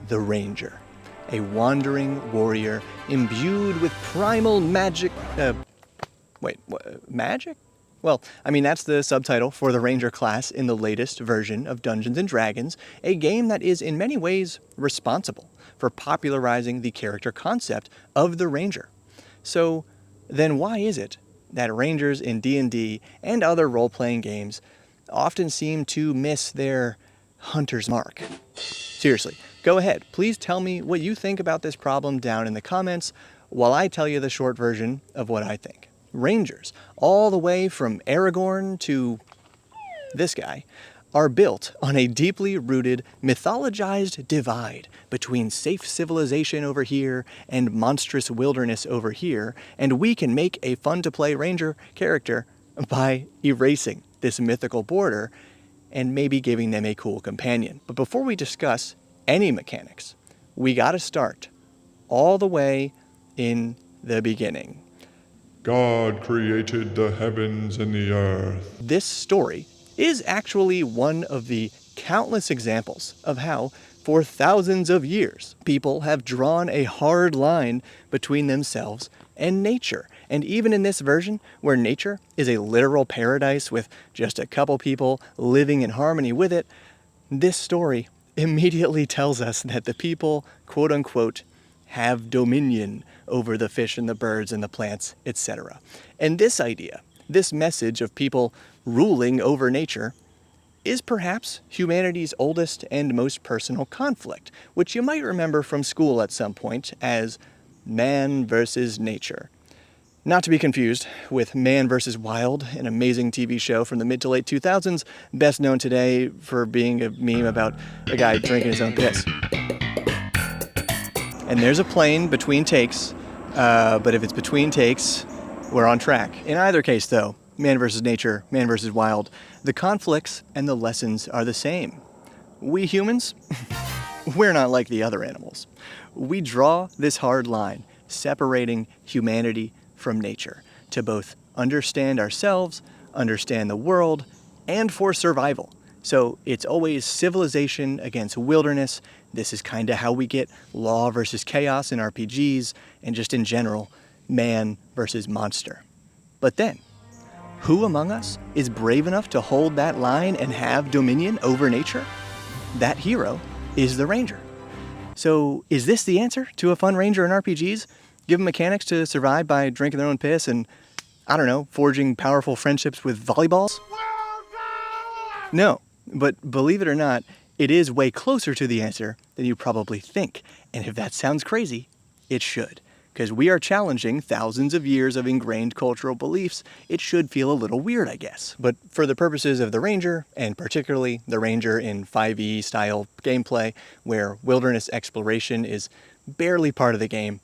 the Ranger, a wandering warrior imbued with primal magic. Magic? Well, I mean, that's the subtitle for the Ranger class in the latest version of Dungeons & Dragons, a game that is in many ways responsible for popularizing the character concept of the Ranger. So, then why is it that Rangers in D&D and other role-playing games often seem to miss their hunter's mark? Seriously, go ahead. Please tell me what you think about this problem down in the comments while I tell you the short version of what I think. Rangers, all the way from Aragorn to this guy, are built on a deeply rooted, mythologized divide between safe civilization over here and monstrous wilderness over here, and we can make a fun-to-play Ranger character by erasing this mythical border and maybe giving them a cool companion. But before we discuss any mechanics, we gotta start all the way in the beginning. God created the heavens and the earth. This story is actually one of the countless examples of how, for thousands of years, people have drawn a hard line between themselves and nature. And even in this version, where nature is a literal paradise with just a couple people living in harmony with it, this story immediately tells us that the people, quote-unquote, have dominion over the fish and the birds and the plants, etc. And this idea, this message of people ruling over nature, is perhaps humanity's oldest and most personal conflict, which you might remember from school at some point as man versus nature. Not to be confused with Man vs. Wild, an amazing TV show from the mid to late 2000s, best known today for being a meme about a guy drinking his own piss. And there's a plane between takes, but if it's between takes, we're on track. In either case, though, Man vs. Nature, Man vs. Wild, the conflicts and the lessons are the same. We humans, we're not like the other animals. We draw this hard line, separating humanity from nature, to both understand ourselves, understand the world, and for survival. So it's always civilization against wilderness. This is kind of how we get law versus chaos in RPGs, and just in general, man versus monster. But then, who among us is brave enough to hold that line and have dominion over nature? That hero is the Ranger. So is this the answer to a fun Ranger in RPGs? Give them mechanics to survive by drinking their own piss and, I don't know, forging powerful friendships with volleyballs? No, but believe it or not, it is way closer to the answer than you probably think. And if that sounds crazy, it should. Because we are challenging thousands of years of ingrained cultural beliefs, it should feel a little weird, I guess. But for the purposes of the Ranger, and particularly the Ranger in 5e style gameplay, where wilderness exploration is barely part of the game,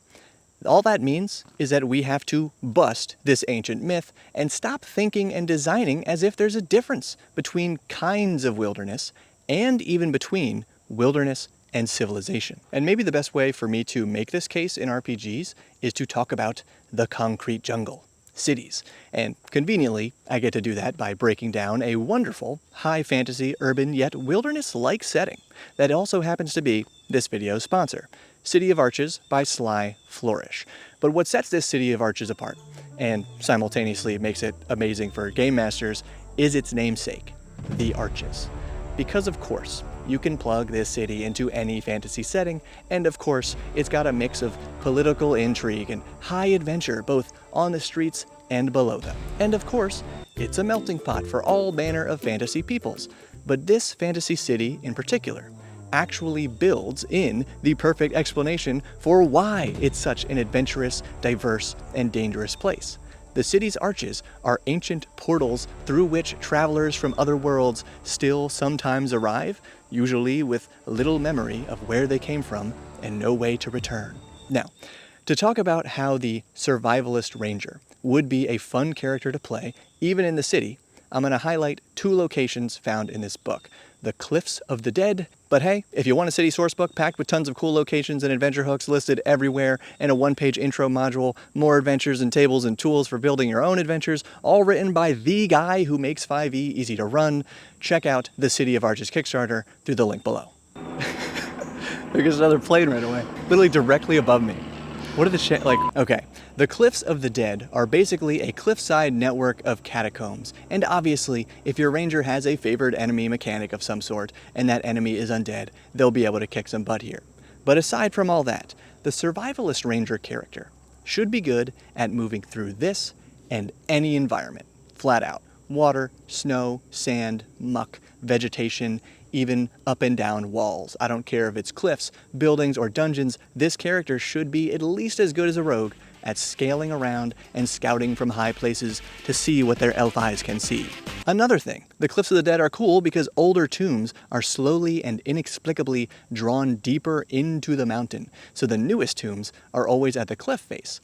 all that means is that we have to bust this ancient myth and stop thinking and designing as if there's a difference between kinds of wilderness and even between wilderness and civilization. And maybe the best way for me to make this case in RPGs is to talk about the concrete jungle, cities. And conveniently, I get to do that by breaking down a wonderful, high fantasy, urban, yet wilderness-like setting that also happens to be this video's sponsor, City of Arches by Sly Flourish. But what sets this City of Arches apart, and simultaneously makes it amazing for game masters, is its namesake, the Arches. Because of course, you can plug this city into any fantasy setting, and of course, it's got a mix of political intrigue and high adventure both on the streets and below them. And of course, it's a melting pot for all manner of fantasy peoples. But this fantasy city in particular actually builds in the perfect explanation for why it's such an adventurous, diverse, and dangerous place. The city's arches are ancient portals through which travelers from other worlds still sometimes arrive, usually with little memory of where they came from and no way to return. Now, to talk about how the survivalist ranger would be a fun character to play, even in the city, I'm going to highlight two locations found in this book. The Cliffs of the Dead. But hey, if you want a city sourcebook packed with tons of cool locations and adventure hooks listed everywhere, and a one-page intro module, more adventures and tables and tools for building your own adventures, all written by the guy who makes 5e easy to run, check out the City of Arches Kickstarter through the link below. There's another plane right away. Literally directly above me. What are the okay. The Cliffs of the Dead are basically a cliffside network of catacombs. And obviously, if your ranger has a favored enemy mechanic of some sort, and that enemy is undead, they'll be able to kick some butt here. But aside from all that, the survivalist ranger character should be good at moving through this and any environment. Flat out. Water, snow, sand, muck, vegetation, even up and down walls. I don't care if it's cliffs, buildings, or dungeons, this character should be at least as good as a rogue at scaling around and scouting from high places to see what their elf eyes can see. Another thing, the Cliffs of the Dead are cool because older tombs are slowly and inexplicably drawn deeper into the mountain, so the newest tombs are always at the cliff face.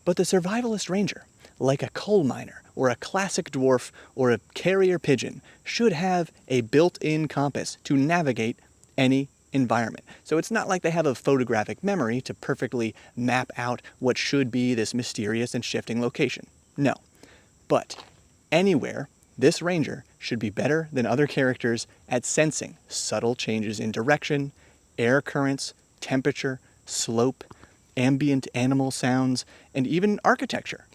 But the survivalist ranger, like a coal miner, or a classic dwarf, or a carrier pigeon, should have a built-in compass to navigate any environment. So it's not like they have a photographic memory to perfectly map out what should be this mysterious and shifting location. No. But anywhere, this ranger should be better than other characters at sensing subtle changes in direction, air currents, temperature, slope, ambient animal sounds, and even architecture.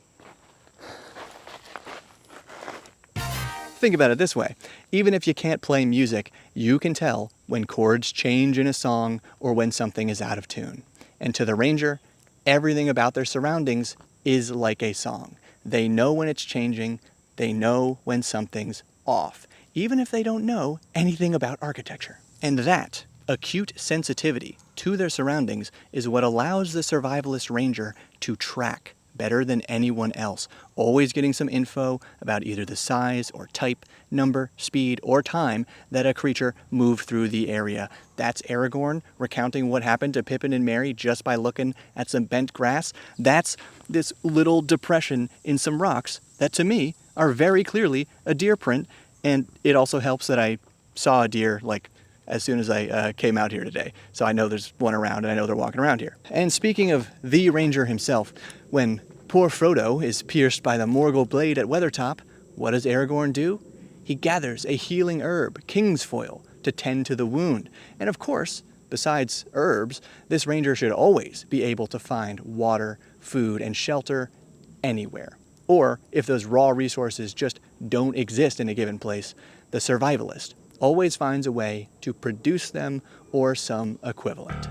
Think about it this way. Even if you can't play music, you can tell when chords change in a song or when something is out of tune. And to the ranger, everything about their surroundings is like a song. They know when it's changing. They know when something's off, even if they don't know anything about architecture. And that acute sensitivity to their surroundings is what allows the survivalist ranger to track better than anyone else, always getting some info about either the size or type, number, speed, or time that a creature moved through the area. That's Aragorn recounting what happened to Pippin and Merry just by looking at some bent grass. That's this little depression in some rocks that to me are very clearly a deer print, and it also helps that I saw a deer as soon as I came out here today. So I know there's one around, and I know they're walking around here. And speaking of the ranger himself, when poor Frodo is pierced by the Morgul blade at Weathertop, what does Aragorn do? He gathers a healing herb, Kingsfoil, to tend to the wound. And of course, besides herbs, this ranger should always be able to find water, food, and shelter anywhere. Or, if those raw resources just don't exist in a given place, the survivalist always finds a way to produce them or some equivalent.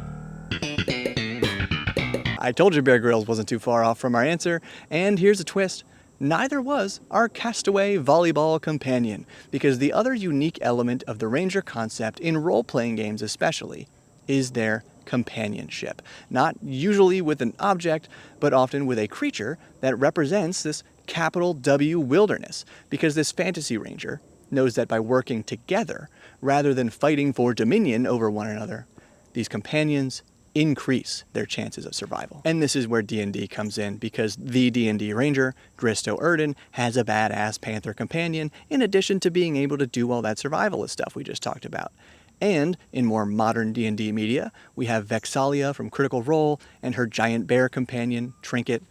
I told you Bear Grylls wasn't too far off from our answer, and here's a twist. Neither was our castaway volleyball companion, because the other unique element of the ranger concept, in role-playing games especially, is their companionship. Not usually with an object, but often with a creature that represents this capital W wilderness, because this fantasy ranger knows that by working together, rather than fighting for dominion over one another, these companions increase their chances of survival. And this is where D&D comes in, because the D&D Ranger, Gristo Erden, has a badass panther companion, in addition to being able to do all that survivalist stuff we just talked about. And in more modern D&D media, we have Vexalia from Critical Role and her giant bear companion, Trinket.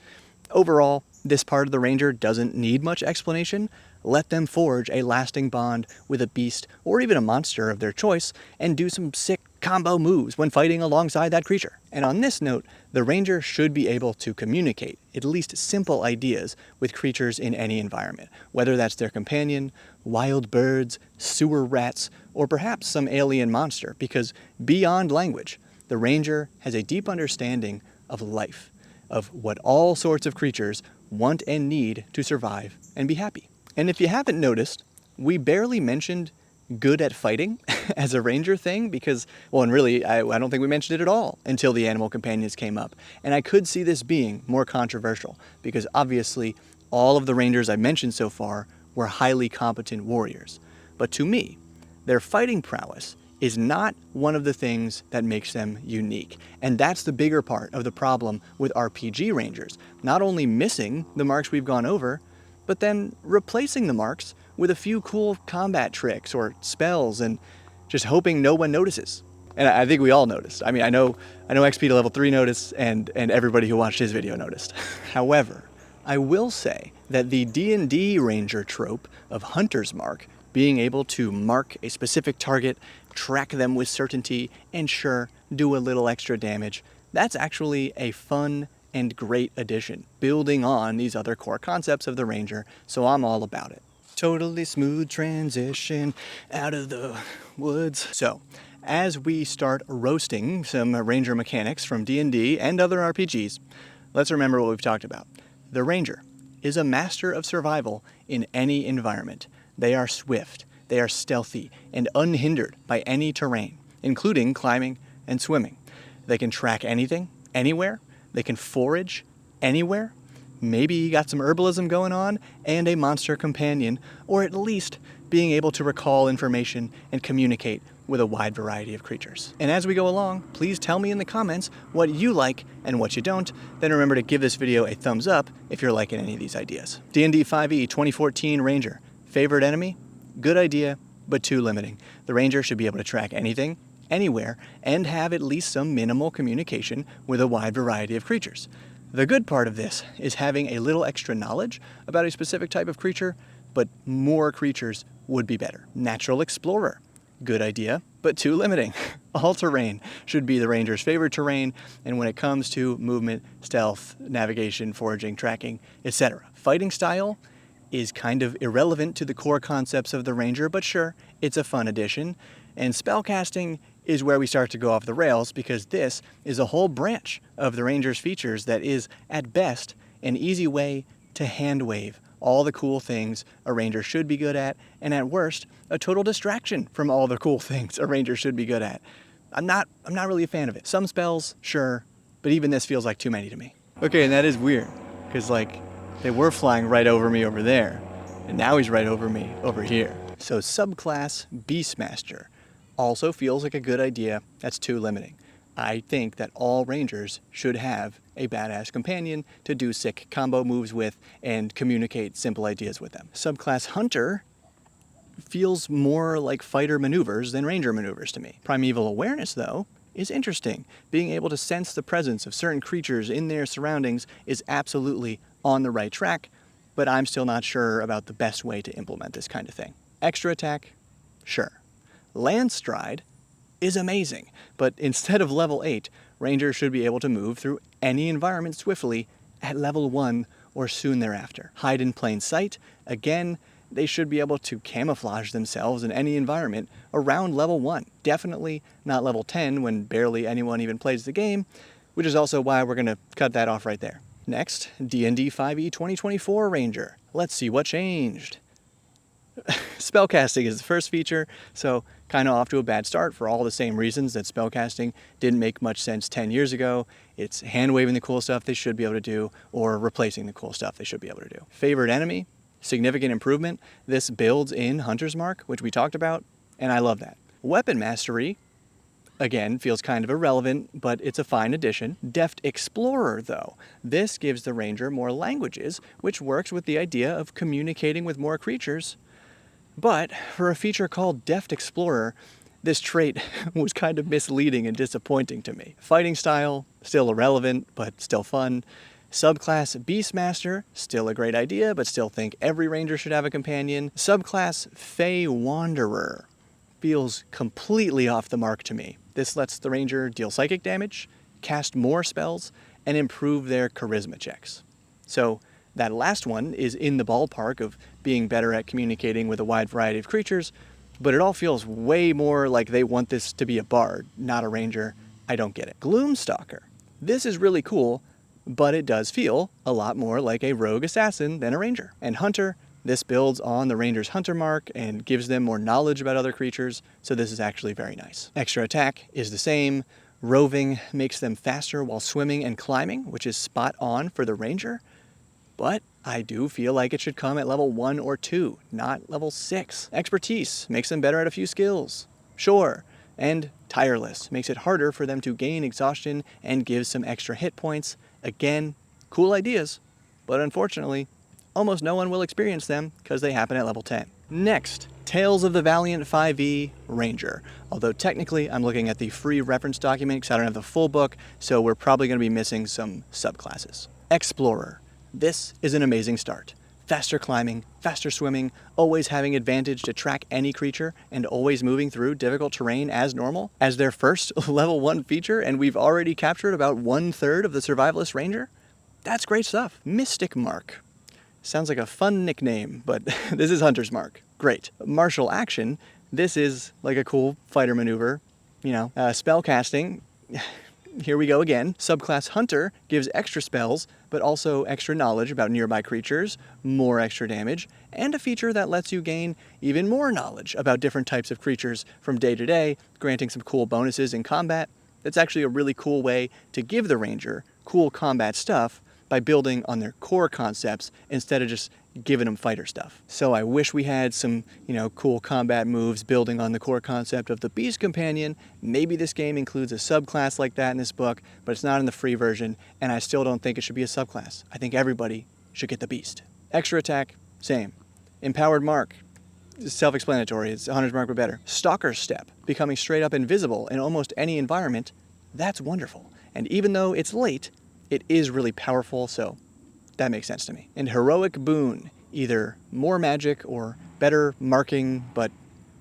Overall, this part of the Ranger doesn't need much explanation. Let them forge a lasting bond with a beast or even a monster of their choice and do some sick combo moves when fighting alongside that creature. And on this note, the Ranger should be able to communicate at least simple ideas with creatures in any environment, whether that's their companion, wild birds, sewer rats, or perhaps some alien monster, because beyond language, the Ranger has a deep understanding of life, of what all sorts of creatures want and need to survive and be happy. And if you haven't noticed, we barely mentioned good at fighting as a ranger thing because, well, and really, I don't think we mentioned it at all until the animal companions came up. And I could see this being more controversial because obviously all of the rangers I mentioned so far were highly competent warriors. But to me, their fighting prowess is not one of the things that makes them unique. And that's the bigger part of the problem with RPG rangers. Not only missing the marks we've gone over, but then replacing the marks with a few cool combat tricks or spells and just hoping no one notices. And I think we all noticed. I mean, I know XP to level 3 noticed and everybody who watched his video noticed. However, I will say that the D&D Ranger trope of Hunter's Mark, being able to mark a specific target, track them with certainty, and sure, do a little extra damage. That's actually a fun and great addition, building on these other core concepts of the Ranger, so I'm all about it. Totally smooth transition out of the woods. So, as we start roasting some Ranger mechanics from D&D and other RPGs, let's remember what we've talked about. The Ranger is a master of survival in any environment. They are swift, they are stealthy, and unhindered by any terrain, including climbing and swimming. They can track anything, anywhere. They can forage anywhere. Maybe you got some herbalism going on and a monster companion, or at least being able to recall information and communicate with a wide variety of creatures. And as we go along, please tell me in the comments what you like and what you don't. Then remember to give this video a thumbs up if you're liking any of these ideas. D&D 5e 2014 Ranger. Favorite enemy? Good idea, but too limiting. The Ranger should be able to track anything, anywhere, and have at least some minimal communication with a wide variety of creatures. The good part of this is having a little extra knowledge about a specific type of creature, but more creatures would be better. Natural Explorer. Good idea, but too limiting. All terrain should be the Ranger's favorite terrain, and when it comes to movement, stealth, navigation, foraging, tracking, etc. Fighting style is kind of irrelevant to the core concepts of the Ranger, but sure, it's a fun addition. And spellcasting is where we start to go off the rails, because this is a whole branch of the Ranger's features that is, at best, an easy way to hand wave all the cool things a Ranger should be good at, and at worst, a total distraction from all the cool things a Ranger should be good at. I'm not really a fan of it. Some spells, sure, but even this feels like too many to me. Okay, and that is weird, because they were flying right over me over there, and now he's right over me over here. So subclass Beastmaster also feels like a good idea. That's too limiting. I think that all Rangers should have a badass companion to do sick combo moves with and communicate simple ideas with them. Subclass Hunter feels more like fighter maneuvers than Ranger maneuvers to me. Primeval Awareness, though, is interesting. Being able to sense the presence of certain creatures in their surroundings is absolutely on the right track, but I'm still not sure about the best way to implement this kind of thing. Extra attack? Sure. Landstride is amazing, but instead of level 8, Rangers should be able to move through any environment swiftly at level 1 or soon thereafter. Hide in plain sight, again, they should be able to camouflage themselves in any environment around level 1. Definitely not level 10 when barely anyone even plays the game, which is also why we're going to cut that off right there. Next, D&D 5e 2024 Ranger. Let's see what changed. Spellcasting is the first feature, so kind of off to a bad start for all the same reasons that spellcasting didn't make much sense 10 years ago. It's hand-waving the cool stuff they should be able to do, or replacing the cool stuff they should be able to do. Favorite enemy? Significant improvement. This builds in Hunter's Mark, which we talked about, and I love that. Weapon Mastery, again, feels kind of irrelevant, but it's a fine addition. Deft Explorer, though. This gives the Ranger more languages, which works with the idea of communicating with more creatures. But for a feature called Deft Explorer, this trait was kind of misleading and disappointing to me. Fighting style, still irrelevant, but still fun. Subclass Beastmaster, still a great idea, but still think every Ranger should have a companion. Subclass Fey Wanderer feels completely off the mark to me. This lets the Ranger deal psychic damage, cast more spells, and improve their charisma checks. So that last one is in the ballpark of being better at communicating with a wide variety of creatures, but it all feels way more like they want this to be a bard, not a Ranger. I don't get it. Gloomstalker. This is really cool, but it does feel a lot more like a rogue assassin than a Ranger. And Hunter, this builds on the Ranger's Hunter Mark and gives them more knowledge about other creatures, so this is actually very nice. Extra attack is the same. Roving makes them faster while swimming and climbing, which is spot on for the Ranger. But I do feel like it should come at level 1 or 2, not level 6. Expertise makes them better at a few skills. Sure. And Tireless makes it harder for them to gain exhaustion and gives some extra hit points. Again, cool ideas, but unfortunately, almost no one will experience them because they happen at level 10. Next, Tales of the Valiant 5e Ranger. Although technically I'm looking at the free reference document because I don't have the full book, so we're probably going to be missing some subclasses. Explorer. This is an amazing start. faster climbing, faster swimming, always having advantage to track any creature, and always moving through difficult terrain as normal as their first level 1 feature, and we've already captured about 1/3 of the Survivalist Ranger? That's great stuff. Mystic Mark. Sounds like a fun nickname, but this is Hunter's Mark. Great. Martial action. This is like a cool fighter maneuver. Spell casting. Here we go again. Subclass Hunter gives extra spells, but also extra knowledge about nearby creatures, more extra damage, and a feature that lets you gain even more knowledge about different types of creatures from day to day, granting some cool bonuses in combat. That's actually a really cool way to give the Ranger cool combat stuff by building on their core concepts instead of just giving them fighter stuff. So I wish we had some, cool combat moves building on the core concept of the Beast Companion. Maybe this game includes a subclass like that in this book, but it's not in the free version, and I still don't think it should be a subclass. I think everybody should get the Beast. Extra attack, same. Empowered Mark, self-explanatory. It's Hunter's Mark but better. Stalker's Step, becoming straight up invisible in almost any environment. That's wonderful. And even though it's late, it is really powerful, so that makes sense to me. And Heroic Boon, either more magic or better marking, but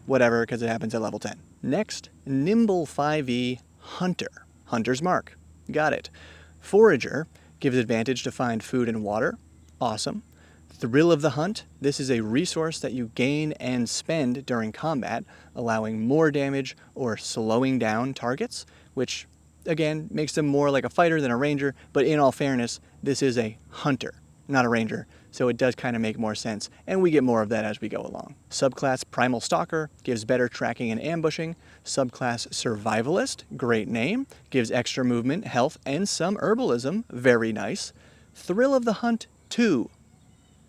whatever, because it happens at level 10. Next, Nimble 5e Hunter. Hunter's Mark. Got it. Forager gives advantage to find food and water. Awesome. Thrill of the Hunt. This is a resource that you gain and spend during combat, allowing more damage or slowing down targets, which again makes them more like a fighter than a ranger, but in all fairness, this is a hunter, not a ranger, so it does kind of make more sense, and we get more of that as we go along. Subclass Primal Stalker gives better tracking and ambushing. Subclass Survivalist, great name, gives extra movement, health, and some herbalism, very nice. Thrill of the Hunt 2.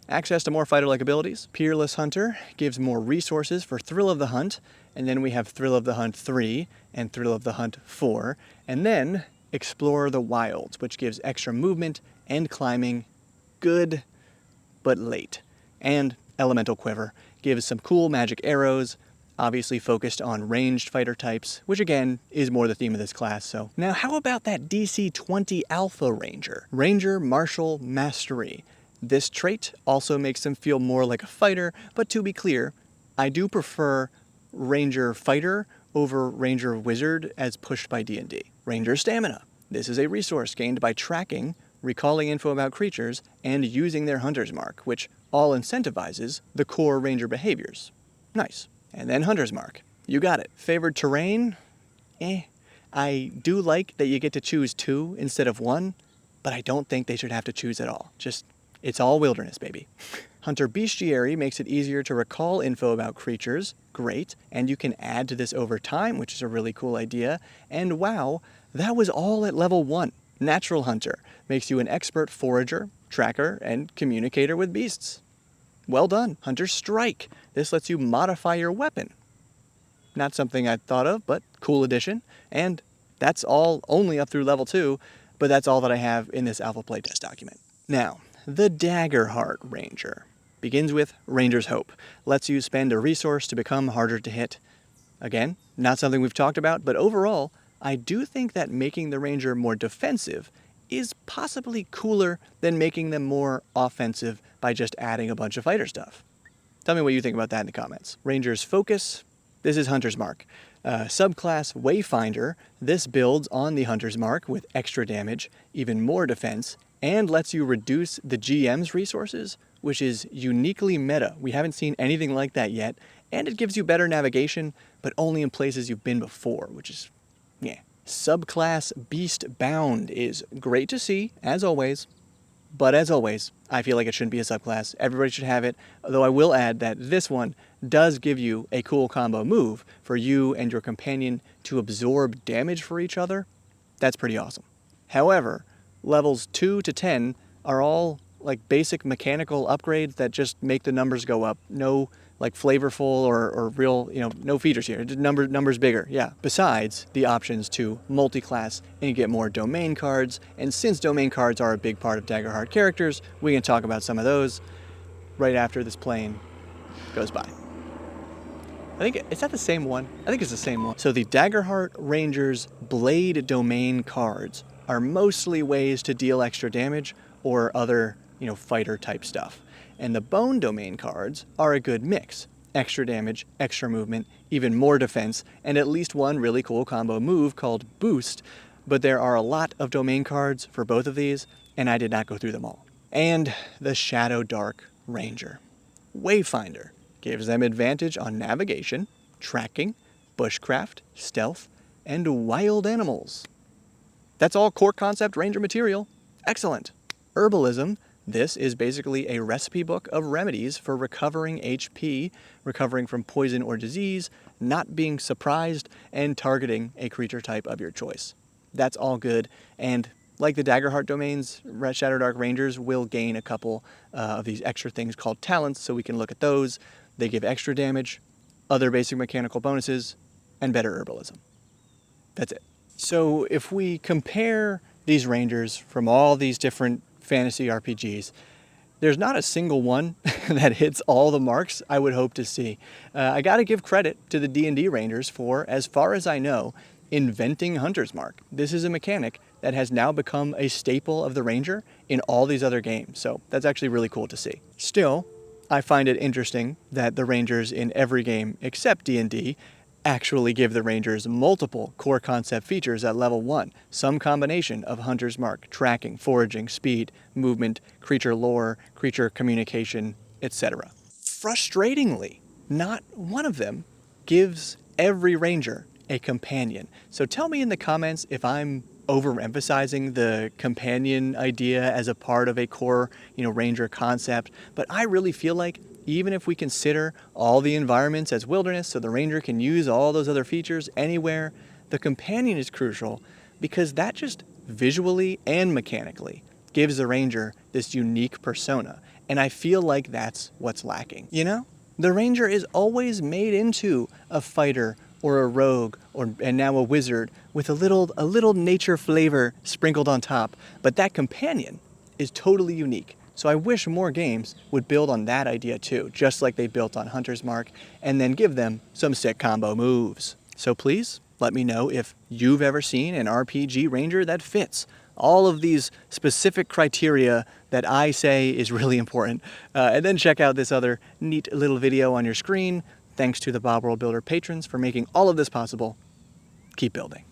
Access to more fighter-like abilities. Peerless Hunter gives more resources for Thrill of the Hunt, and then we have Thrill of the Hunt 3 and Thrill of the Hunt 4, and then Explore the Wilds, which gives extra movement and climbing. Good, but late. And Elemental Quiver gives some cool magic arrows, obviously focused on ranged fighter types, which again is more the theme of this class. So now how about that DC 20 Alpha Ranger? Ranger Martial Mastery. This trait also makes them feel more like a fighter, but to be clear, I do prefer Ranger Fighter over Ranger Wizard as pushed by D&D. Ranger Stamina. This is a resource gained by tracking, recalling info about creatures, and using their Hunter's Mark, which all incentivizes the core Ranger behaviors. Nice. And then Hunter's Mark. You got it. Favored terrain? I do like that you get to choose 2 instead of 1, but I don't think they should have to choose at all. It's all wilderness, baby. Hunter Bestiary makes it easier to recall info about creatures. Great. And you can add to this over time, which is a really cool idea. And wow, that was all at level 1. Natural Hunter makes you an expert forager, tracker, and communicator with beasts. Well done. Hunter Strike. This lets you modify your weapon. Not something I'd thought of, but cool addition. And that's all only up through level 2, but that's all that I have in this alpha playtest document. Now, the Daggerheart Ranger begins with Ranger's Hope. Lets you spend a resource to become harder to hit. Again, not something we've talked about, but overall, I do think that making the Ranger more defensive is possibly cooler than making them more offensive by just adding a bunch of fighter stuff. Tell me what you think about that in the comments. Ranger's Focus. This is Hunter's Mark. Subclass Wayfinder. This builds on the Hunter's Mark with extra damage, even more defense, and lets you reduce the GM's resources, which is uniquely meta. We haven't seen anything like that yet, and it gives you better navigation, but only in places you've been before, which is, Subclass Beast Bound is great to see, as always, but as always, I feel like it shouldn't be a subclass. Everybody should have it, though I will add that this one does give you a cool combo move for you and your companion to absorb damage for each other. That's pretty awesome. However, levels 2 to 10 are all like basic mechanical upgrades that just make the numbers go up. No like flavorful or real, no features here. Just numbers bigger, yeah. Besides the options to multi-class and get more domain cards. And since domain cards are a big part of Daggerheart characters, we can talk about some of those right after this plane goes by. Is that the same one? I think it's the same one. So the Daggerheart Rangers Blade domain cards are mostly ways to deal extra damage or other, fighter type stuff. and the bone domain cards are a good mix. Extra damage, extra movement, even more defense, and at least one really cool combo move called Boost, but there are a lot of domain cards for both of these, and I did not go through them all. And the Shadowdark Ranger. Wayfinder gives them advantage on navigation, tracking, bushcraft, stealth, and wild animals. That's all core concept ranger material. Excellent. Herbalism. This is basically a recipe book of remedies for recovering HP, recovering from poison or disease, not being surprised, and targeting a creature type of your choice. That's all good, and like the Daggerheart domains, Shadowdark Rangers will gain a couple of these extra things called talents, so we can look at those. They give extra damage, other basic mechanical bonuses, and better herbalism. That's it. So if we compare these Rangers from all these different fantasy RPGs, there's not a single one that hits all the marks I would hope to see. I gotta give credit to the D&D Rangers for, as far as I know, inventing Hunter's Mark. This is a mechanic that has now become a staple of the Ranger in all these other games, so that's actually really cool to see. Still, I find it interesting that the Rangers in every game except D&D actually give the Rangers multiple core concept features at level 1, some combination of Hunter's Mark, tracking, foraging, speed, movement, creature lore, creature communication, etc. Frustratingly, not one of them gives every Ranger a companion. So tell me in the comments if I'm overemphasizing the companion idea as a part of a core, Ranger concept, but I really feel like even if we consider all the environments as wilderness so the Ranger can use all those other features anywhere, the companion is crucial because that just visually and mechanically gives the Ranger this unique persona, and I feel like that's what's lacking. The Ranger is always made into a fighter or a rogue and now a wizard with a little nature flavor sprinkled on top, but that companion is totally unique. So I wish more games would build on that idea too, just like they built on Hunter's Mark, and then give them some sick combo moves. So please, let me know if you've ever seen an RPG Ranger that fits all of these specific criteria that I say is really important. And then check out this other neat little video on your screen. Thanks to the Bob World Builder patrons for making all of this possible. Keep building.